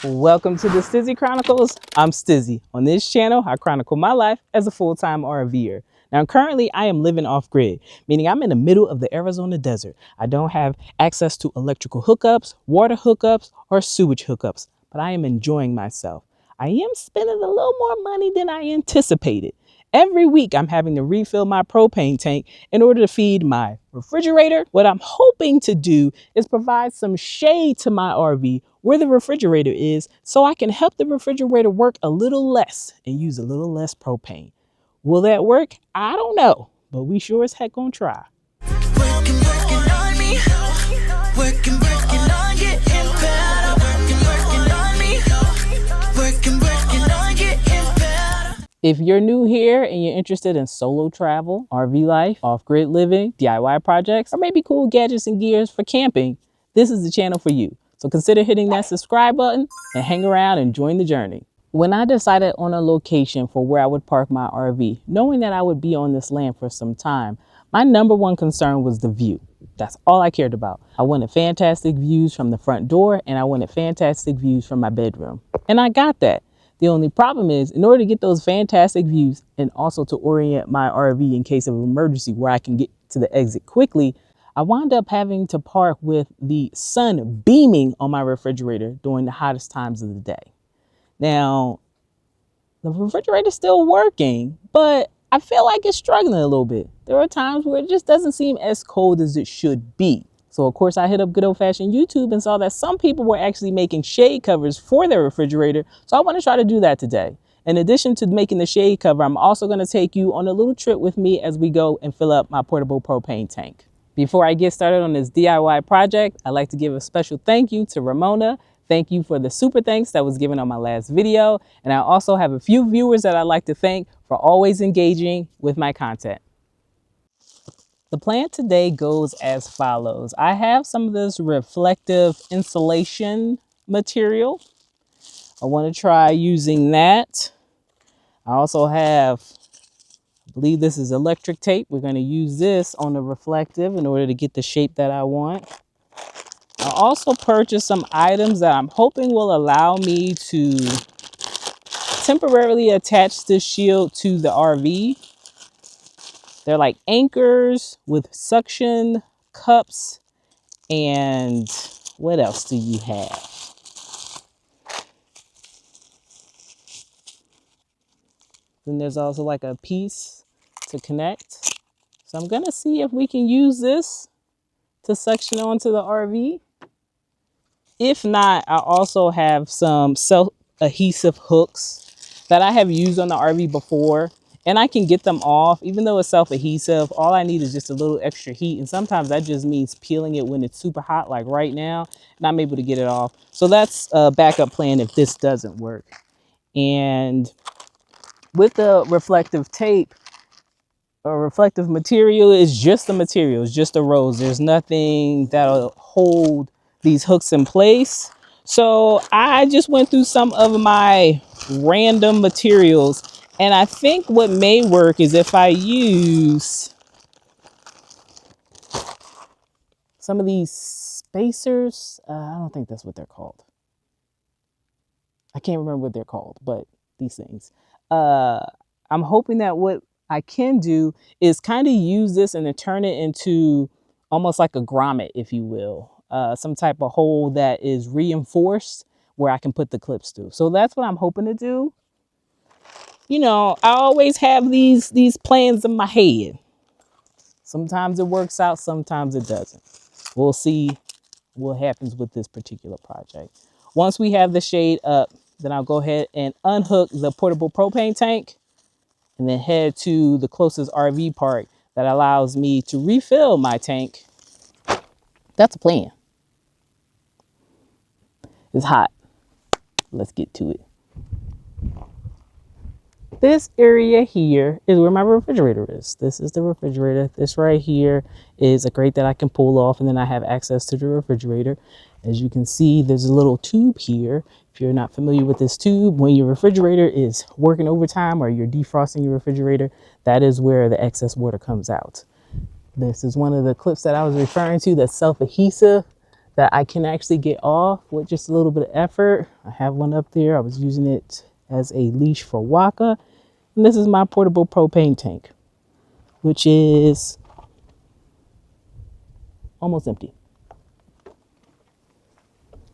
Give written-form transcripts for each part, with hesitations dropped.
Welcome to the Stizzy Chronicles. I'm Stizzy. On this channel, I chronicle my life as a full-time RVer. Now, currently, I am living off-grid, meaning I'm in the middle of the Arizona desert. I don't have access to electrical hookups, water hookups, or sewage hookups, but I am enjoying myself. I am spending a little more money than I anticipated. Every week, I'm having to refill my propane tank in order to feed my refrigerator. What I'm hoping to do is provide some shade to my RV where the refrigerator is so I can help the refrigerator work a little less and use a little less propane. Will that work? I don't know, but we sure as heck gonna try. Working on me. Working on getting better. Working on me. Working on getting better. If you're new here and you're interested in solo travel, RV life, off-grid living, DIY projects, or maybe cool gadgets and gears for camping, this is the channel for you. So consider hitting that subscribe button and hang around and join the journey. When I decided on a location for where I would park my RV, knowing that I would be on this land for some time, my number one concern was the view. That's all I cared about. I wanted fantastic views from the front door and I wanted fantastic views from my bedroom. And I got that. The only problem is, in order to get those fantastic views and also to orient my RV in case of an emergency where I can get to the exit quickly, I wound up having to park with the sun beaming on my refrigerator during the hottest times of the day. Now, the refrigerator's still working, but I feel like it's struggling a little bit. There are times where it just doesn't seem as cold as it should be. So of course I hit up good old fashioned YouTube and saw that some people were actually making shade covers for their refrigerator. So I want to try to do that today. In addition to making the shade cover, I'm also going to take you on a little trip with me as we go and fill up my portable propane tank. Before I get started on this DIY project, I'd like to give a special thank you to Ramona. Thank you for the super thanks that was given on my last video. And I also have a few viewers that I'd like to thank for always engaging with my content. The plan today goes as follows. I have some of this reflective insulation material. I want to try using that. I also have, I believe this is electric tape. We're going to use this on the reflective in order to get the shape that I want. I also purchased some items that I'm hoping will allow me to temporarily attach this shield to the RV. They're like anchors with suction cups. And what else do you have? Then there's also like a piece to connect. So I'm gonna see if we can use this to suction onto the RV. If not, I also have some self-adhesive hooks that I have used on the RV before. And I can get them off, even though it's self-adhesive. All I need is just a little extra heat. And sometimes that just means peeling it when it's super hot, like right now, and I'm able to get it off. So that's a backup plan if this doesn't work. And with the reflective tape, or reflective material, is just the material, it's just a rose. There's nothing that'll hold these hooks in place. So I just went through some of my random materials. And I think what may work is if I use some of these spacers. I don't think that's what they're called. I can't remember what they're called, but these things. I'm hoping that what I can do is kind of use this and then turn it into almost like a grommet, if you will. Some type of hole that is reinforced where I can put the clips through. So that's what I'm hoping to do. You know, I always have these plans in my head. Sometimes it works out, sometimes it doesn't. We'll see what happens with this particular project. Once we have the shade up, then I'll go ahead and unhook the portable propane tank and then head to the closest RV park that allows me to refill my tank. That's a plan. It's hot. Let's get to it. This area here is where my refrigerator is. This is the refrigerator. This right here is a grate that I can pull off, and then I have access to the refrigerator. As you can see, there's a little tube here. If you're not familiar with this tube, when your refrigerator is working overtime or you're defrosting your refrigerator, that is where the excess water comes out. This is one of the clips that I was referring to that's self-adhesive that I can actually get off with just a little bit of effort. I have one up there. I was using it as a leash for Waka. And this is my portable propane tank, which is almost empty.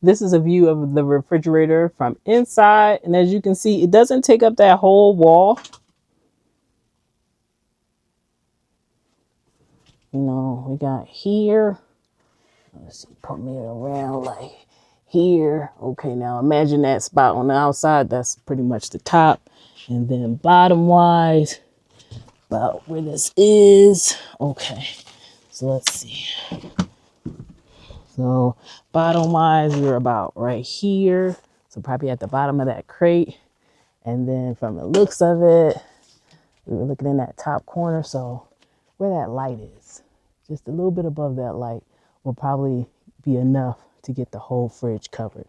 This is a view of the refrigerator from inside. And as you can see, it doesn't take up that whole wall. You know, we got here. Let's see, put me around like here. Okay, now imagine that spot on the outside. That's pretty much the top. And then bottom wise, about where this is. Okay, so let's see. So bottom wise, we're about right here. So probably at the bottom of that crate. And then from the looks of it, we were looking in that top corner. So where that light is, just a little bit above that light will probably be enough to get the whole fridge covered.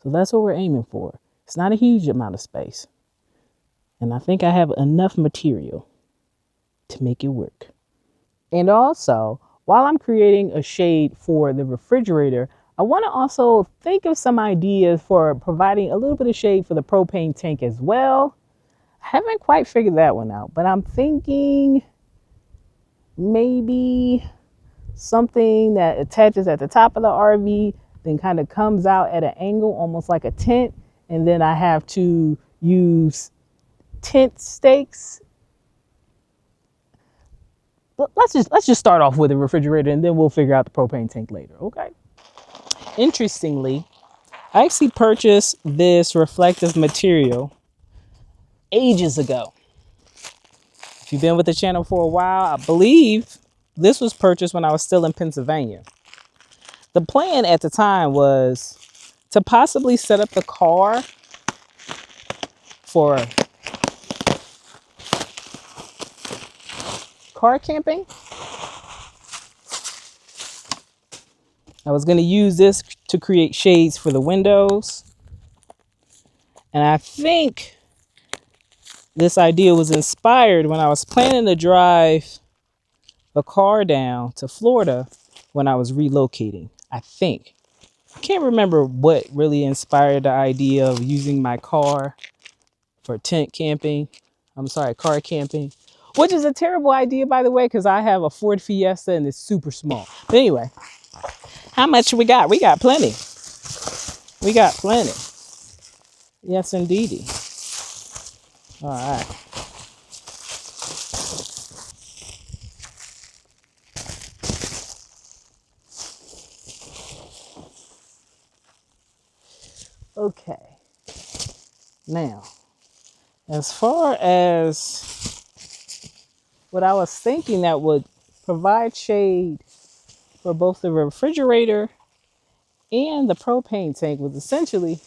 So that's what we're aiming for. It's not a huge amount of space. And I think I have enough material to make it work. And also, while I'm creating a shade for the refrigerator, I want to also think of some ideas for providing a little bit of shade for the propane tank as well. I haven't quite figured that one out, but I'm thinking maybe something that attaches at the top of the RV, then kind of comes out at an angle, almost like a tent. And then I have to use tent stakes. But let's just start off with the refrigerator and then we'll figure out the propane tank later, okay? Interestingly, I actually purchased this reflective material ages ago. If you've been with the channel for a while, I believe this was purchased when I was still in Pennsylvania. The plan at the time was to possibly set up the car for car camping. I was going to use this to create shades for the windows. And I think this idea was inspired when I was planning to drive the car down to Florida when I was relocating. I think. I can't remember what really inspired the idea of using my car for tent camping. I'm sorry, car camping. Which is a terrible idea, by the way, because I have a Ford Fiesta and it's super small. But anyway, how much we got? We got plenty. We got plenty. Yes, indeedy. All right. Okay. Now, as far as what I was thinking that would provide shade for both the refrigerator and the propane tank was essentially,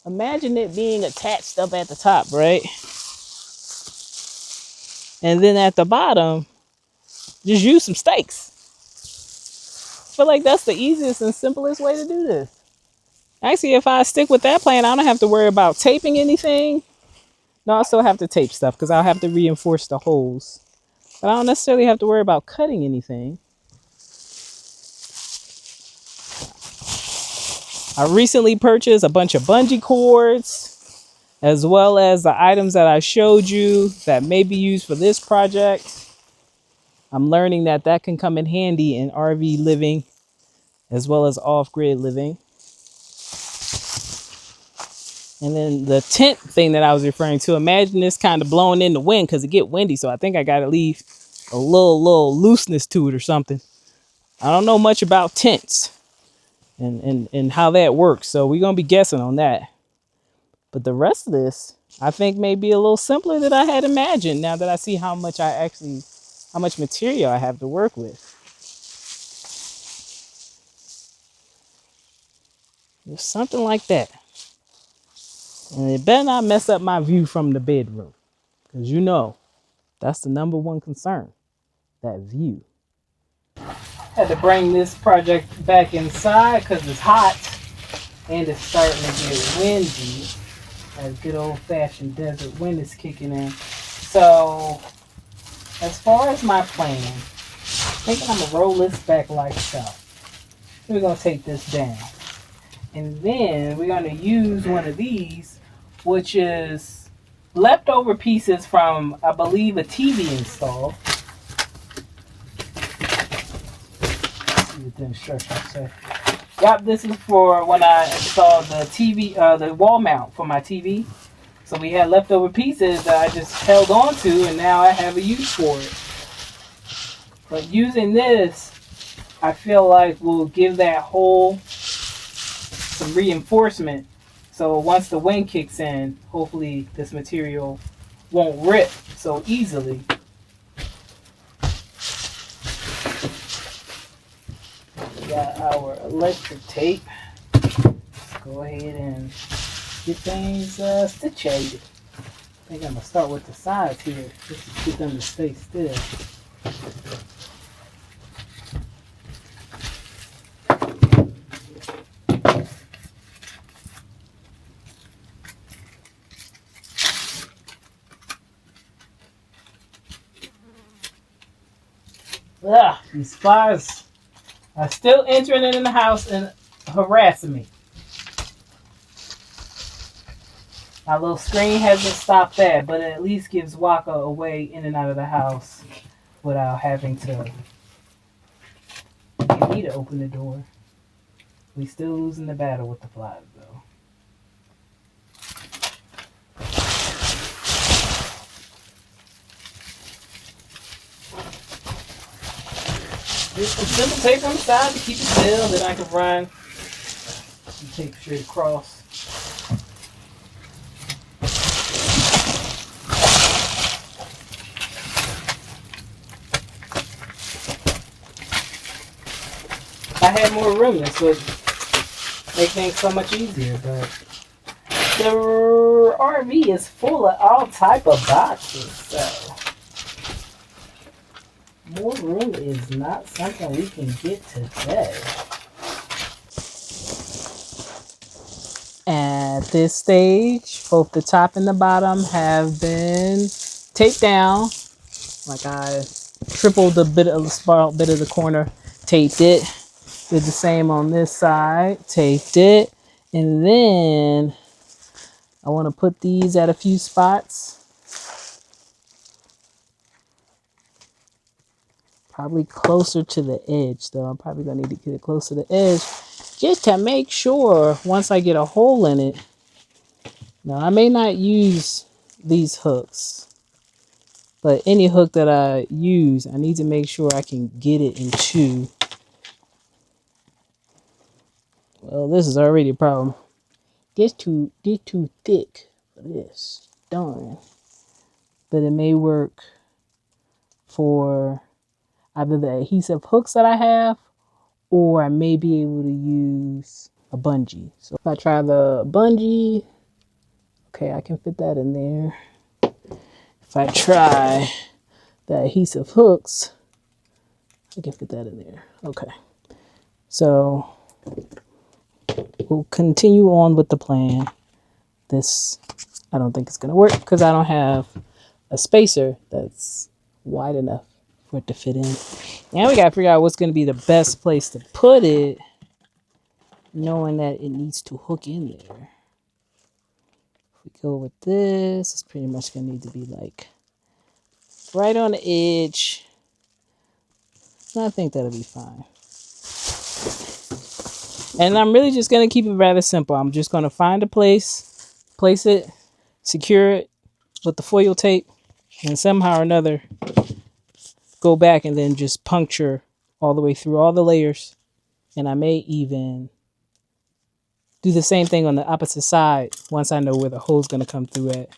imagine it being attached up at the top, right? And then at the bottom, just use some stakes. I feel like that's the easiest and simplest way to do this. Actually, if I stick with that plan, I don't have to worry about taping anything. No, I still have to tape stuff because I'll have to reinforce the holes. But I don't necessarily have to worry about cutting anything. I recently purchased a bunch of bungee cords, as well as the items that I showed you that may be used for this project. I'm learning that that can come in handy in RV living, as well as off-grid living. And then the tent thing that I was referring to, imagine this kind of blowing in the wind because it get windy. So I think I got to leave a little looseness to it or something. I don't know much about tents and how that works. So we're going to be guessing on that. But the rest of this, I think may be a little simpler than I had imagined now that I see how much material I have to work with. There's something like that. And it better not mess up my view from the bedroom. Because you know, that's the number one concern. That view. Had to bring this project back inside because it's hot. And it's starting to get windy. That good old fashioned desert wind is kicking in. So, as far as my plan, I think I'm going to roll this back like so. we're going to take this down. And then we're going to use one of these, which is leftover pieces from, I believe, a TV install. Let's see what the instructions say. Yep, this is for when I installed the TV, the wall mount for my TV. So we had leftover pieces that I just held on to, and now I have a use for it. But using this, I feel like will give that hole some reinforcement. So once the wind kicks in, hopefully this material won't rip so easily. We got our electric tape. Let's go ahead and get things situated. I think I'm going to start with the sides here, just to get them to stay still. Ugh, these flies are still entering in the house and harassing me. My little screen hasn't stopped that, but it at least gives Waka a way in and out of the house without having to get me to open the door. We still losing the battle with the flies, though. Just some simple tape on the side to keep it still, then I can run some tape straight across. I had more room, this would make things so much easier, but the RV is full of all type of boxes, so more room is not something we can get today. At this stage, both the top and the bottom have been taped down. Like I tripled a bit of the corner, taped it. Did the same on this side, taped it, and then I want to put these at a few spots. Probably closer to the edge, though. I'm probably going to need to get it closer to the edge just to make sure once I get a hole in it. Now, I may not use these hooks, but any hook that I use, I need to make sure I can get it into. Well, this is already a problem. This too thick for this. Darn. But it may work for either the adhesive hooks that I have, or I may be able to use a bungee. So if I try the bungee, okay, I can fit that in there. If I try the adhesive hooks, I can fit that in there. Okay. So we'll continue on with the plan. This, I don't think it's going to work because I don't have a spacer that's wide enough for it to fit in. Now we got to figure out what's going to be the best place to put it, knowing that it needs to hook in there. If we go with this, it's pretty much going to need to be like right on the edge. I think that'll be fine. And I'm really just going to keep it rather simple. I'm just going to find a place, place it, secure it with the foil tape, and somehow or another go back and then just puncture all the way through all the layers. And I may even do the same thing on the opposite side once I know where the hole's going to come through at.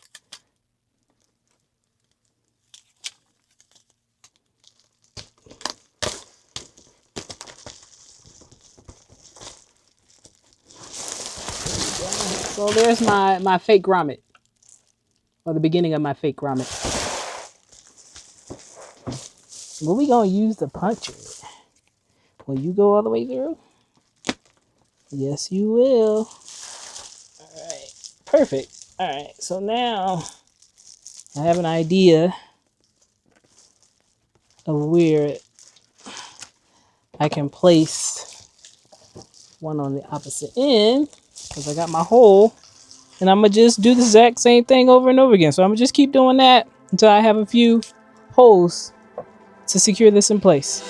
So there's my fake grommet, or the beginning of my fake grommet. What we gonna use to puncture it? Will you go all the way through? Yes, you will. All right, perfect. All right, so now I have an idea of where I can place one on the opposite end because I got my hole. And I'm going to just do the exact same thing over and over again. So I'm going to just keep doing that until I have a few holes to secure this in place.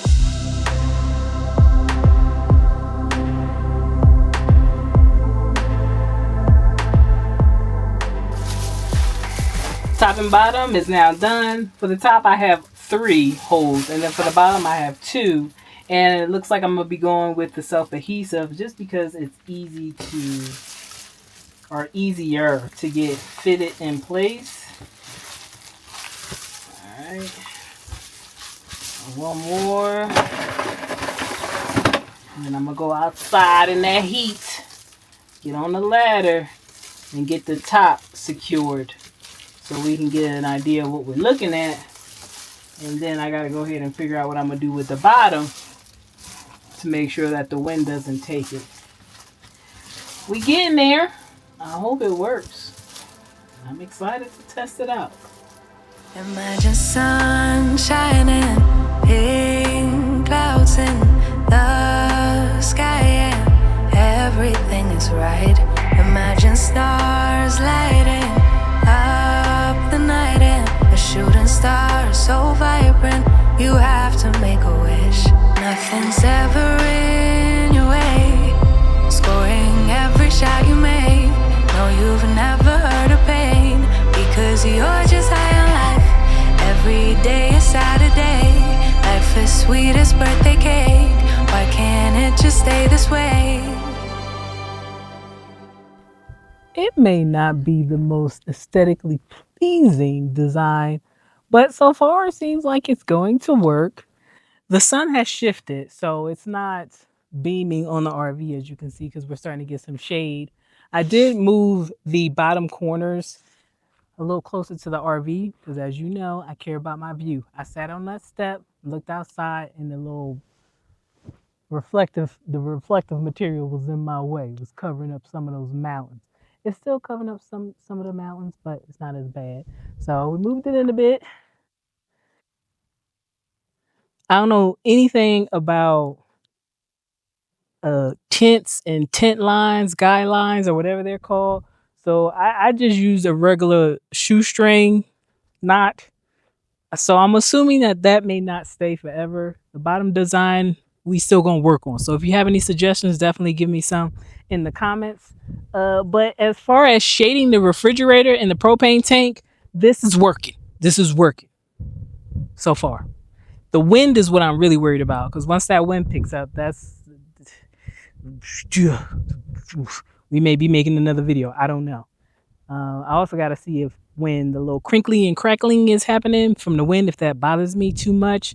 Top and bottom is now done. For the top, I have 3 holes, and then for the bottom, I have 2. And it looks like I'm gonna be going with the self-adhesive just because it's easier to get fitted in place. All right, one more, and then I'm gonna go outside in that heat, get on the ladder, and get the top secured, so we can get an idea of what we're looking at. And then I gotta go ahead and figure out what I'm gonna do with the bottom to make sure that the wind doesn't take it. We getting there. I hope it works. I'm excited to test it out. Imagine sun shining, pink clouds in the sky, and everything is right. Imagine stars lighting up the night, and a shooting star so vibrant, you have to make a wish. Nothing's ever in your way, scoring every shot you make. No, you've never heard of pain, because you're just high on life. Every day is Saturday. Life is sweet as birthday cake. Why can't it just stay this way? It may not be the most aesthetically pleasing design, but so far it seems like it's going to work. The sun has shifted, so it's not beaming on the RV, as you can see, because we're starting to get some shade. I did move the bottom corners a little closer to the RV because, as you know, I care about my view. I sat on that step, looked outside, and the reflective material was in my way. It was covering up some of those mountains. It's still covering up some of the mountains, but it's not as bad. So we moved it in a bit. I don't know anything about tents and tent lines, guy lines, or whatever they're called. So I just used a regular shoestring knot. So I'm assuming that may not stay forever. The bottom design we still gonna work on. So if you have any suggestions, definitely give me some in the comments. But as far as shading the refrigerator and the propane tank, this is working. This is working so far. The wind is what I'm really worried about, because once that wind picks up, we may be making another video. I don't know. I also got to see if when the little crinkly and crackling is happening from the wind, if that bothers me too much,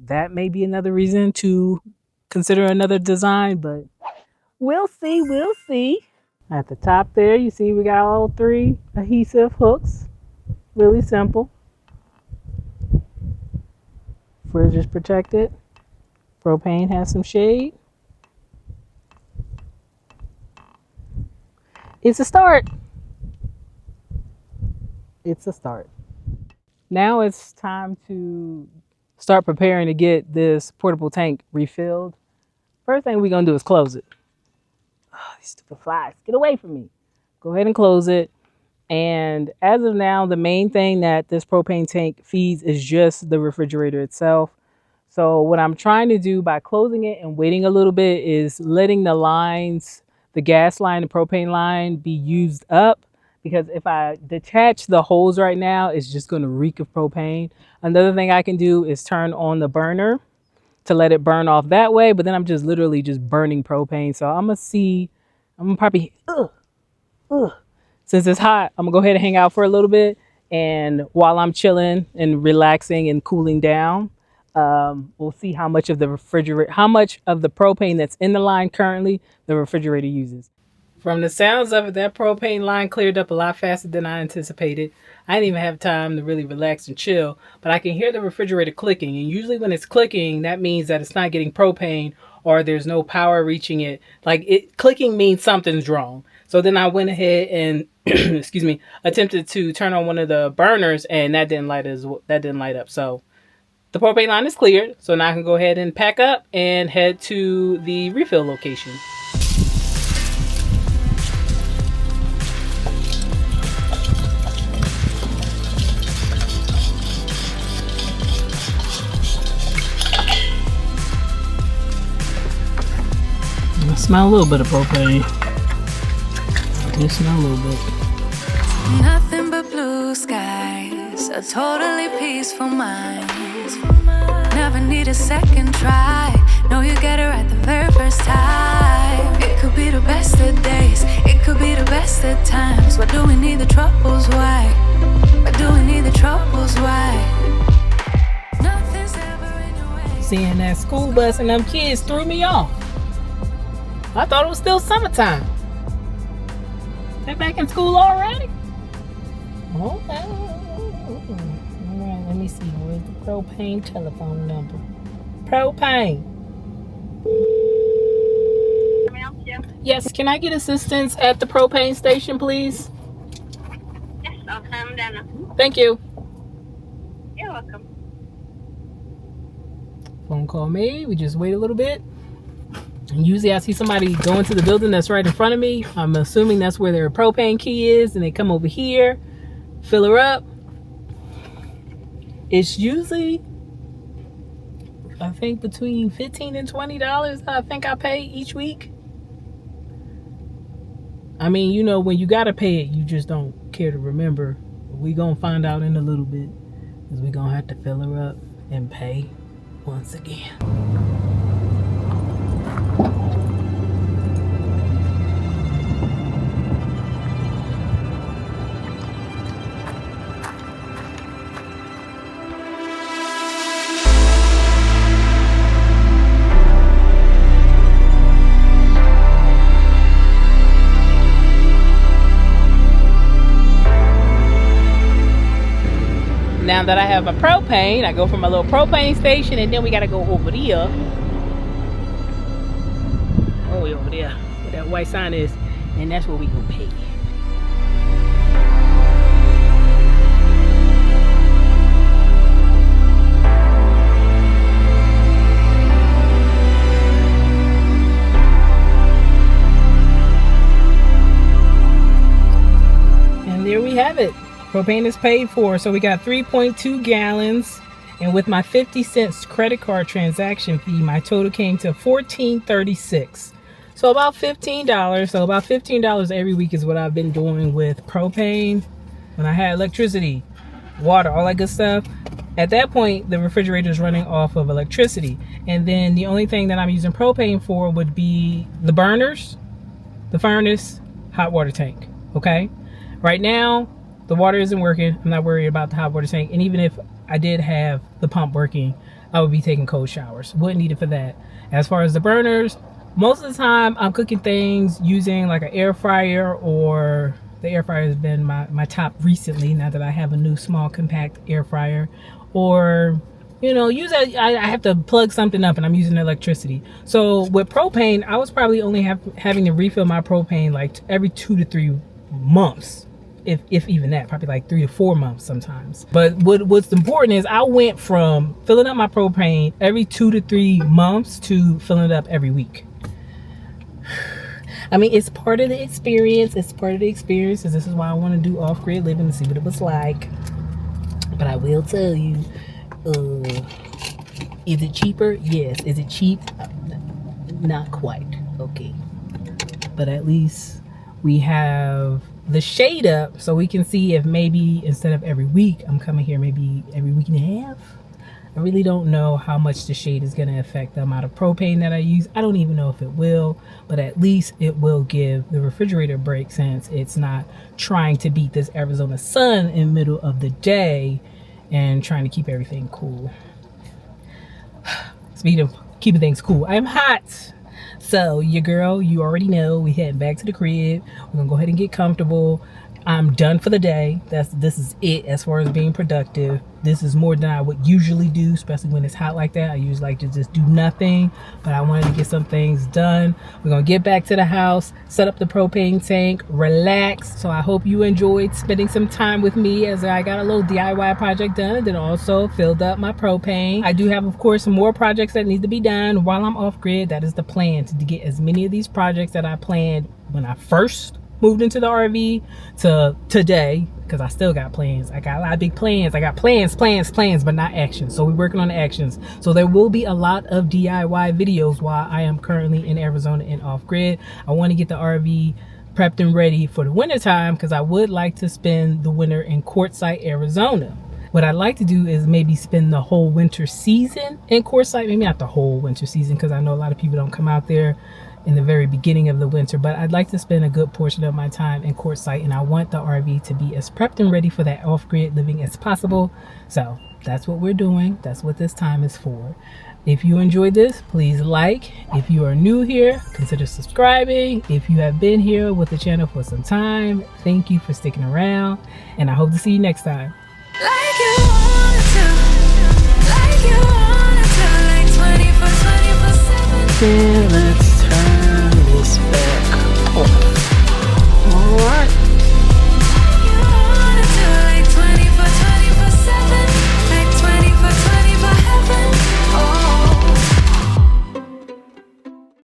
that may be another reason to consider another design, but we'll see. We'll see. At the top there, you see we got all 3 adhesive hooks. Really simple. Fridge is protected. Propane has some shade. It's a start. It's a start. Now it's time to start preparing to get this portable tank refilled. First thing we're going to do is close it. Oh, these stupid flies. Get away from me. Go ahead and close it. And as of now, the main thing that this propane tank feeds is just the refrigerator itself. So what I'm trying to do by closing it and waiting a little bit is letting the lines, the gas line and propane line, be used up. Because if I detach the hose right now, it's just going to reek of propane. Another thing I can do is turn on the burner to let it burn off that way. But then I'm just literally just burning propane. So I'm going to probably, since it's hot, I'm going to go ahead and hang out for a little bit. And while I'm chilling and relaxing and cooling down, we'll see how much of the propane that's in the line currently the refrigerator uses. From the sounds of it, that propane line cleared up a lot faster than I anticipated. I didn't even have time to really relax and chill, but I can hear the refrigerator clicking. And usually when it's clicking, that means that it's not getting propane or there's no power reaching it. Like, it clicking means something's wrong. So then I went ahead and, excuse me, attempted to turn on one of the burners, and that didn't light up. So the propane line is cleared. So now I can go ahead and pack up and head to the refill location. smell a little bit of propane. I do smell a little bit. Nothing but blue skies, a totally peaceful mind. Never need a second try. Know you get it right the very first time. It could be the best of days, it could be the best of times. Why do we need the troubles? Why? Why do we need the troubles? Why? Nothing's ever in your way. Seeing that school bus and them kids threw me off. I thought it was still summertime. They're back in school already? Okay. Alright, let me see. Where's the propane telephone number? Propane. Can I help you? Yes, can I get assistance at the propane station, please? Yes, I'll come down now. Thank you. You're welcome. Phone call made. We just wait a little bit. And usually I see somebody go into the building that's right in front of me. I'm assuming that's where their propane key is, and they come over here, fill her up. It's usually, I think, between $15 and $20 I think I pay each week. I mean, you know, when you gotta pay it, you just don't care to remember. We gonna find out in a little bit, because we gonna have to fill her up and pay once again. Now that I have a propane, I go from a little propane station, and then we gotta go over there. Oh, way over there, where that white sign is, and that's where we go pay. And there we have it. Propane is paid for, so we got 3.2 gallons, and with my 50 cents credit card transaction fee, my total came to $14.36. So about $15. So about $15 every week is what I've been doing with propane. When I had electricity, water, all that good stuff, at that point the refrigerator is running off of electricity, and then the only thing that I'm using propane for would be the burners, the furnace, hot water tank. Okay, right now the water isn't working. I'm not worried about the hot water tank. And even if I did have the pump working, I would be taking cold showers. Wouldn't need it for that. As far as the burners, most of the time I'm cooking things using like an air fryer, or the air fryer has been my top recently, now that I have a new small compact air fryer. Or, you know, I have to plug something up and I'm using electricity. So with propane, I was probably only having to refill my propane like every 2 to 3 months. If even that, probably like 3 to 4 months sometimes. But what's important is I went from filling up my propane every 2 to 3 months to filling it up every week. I mean, it's part of the experience. It's part of the experience. This is why I want to do off-grid living, to see what it was like. But I will tell you, is it cheaper? Yes. Is it cheap? Not quite. Okay. But at least we have the shade up, so we can see if maybe instead of every week, I'm coming here maybe every week and a half. I really don't know how much the shade is going to affect the amount of propane that I use. I don't even know if it will, but at least it will give the refrigerator a break, since it's not trying to beat this Arizona sun in the middle of the day and trying to keep everything cool. Speaking of keeping things cool, I'm hot. So your girl, you already know, we heading back to the crib. We're gonna go ahead and get comfortable. I'm done for the day. This is it as far as being productive. This is more than I would usually do, especially when it's hot like that. I usually like to just do nothing, but I wanted to get some things done. We're gonna get back to the house, set up the propane tank, relax. So I hope you enjoyed spending some time with me as I got a little DIY project done, and then also filled up my propane. I do have, of course, some more projects that need to be done while I'm off grid. That is the plan, to get as many of these projects that I planned when I first moved into the RV to today, because I still got plans. I got a lot of big plans. I got plans, but not action. So we're working on the actions. So there will be a lot of DIY videos while I am currently in Arizona and off grid. I want to get the RV prepped and ready for the winter time, because I would like to spend the winter in Quartzsite, Arizona. What I'd like to do is maybe spend the whole winter season in Quartzsite. Maybe not the whole winter season, because I know a lot of people don't come out there in the very beginning of the winter, but I'd like to spend a good portion of my time in Quartzsite, and I want the RV to be as prepped and ready for that off-grid living as possible. So that's what we're doing. That's what this time is for. If you enjoyed this, please like. If you are new here, consider subscribing. If you have been here with the channel for some time, thank you for sticking around, and I hope to see you next time. Like you wanted to, like you wanted to, like 24/7. Then let's turn this back on. All right.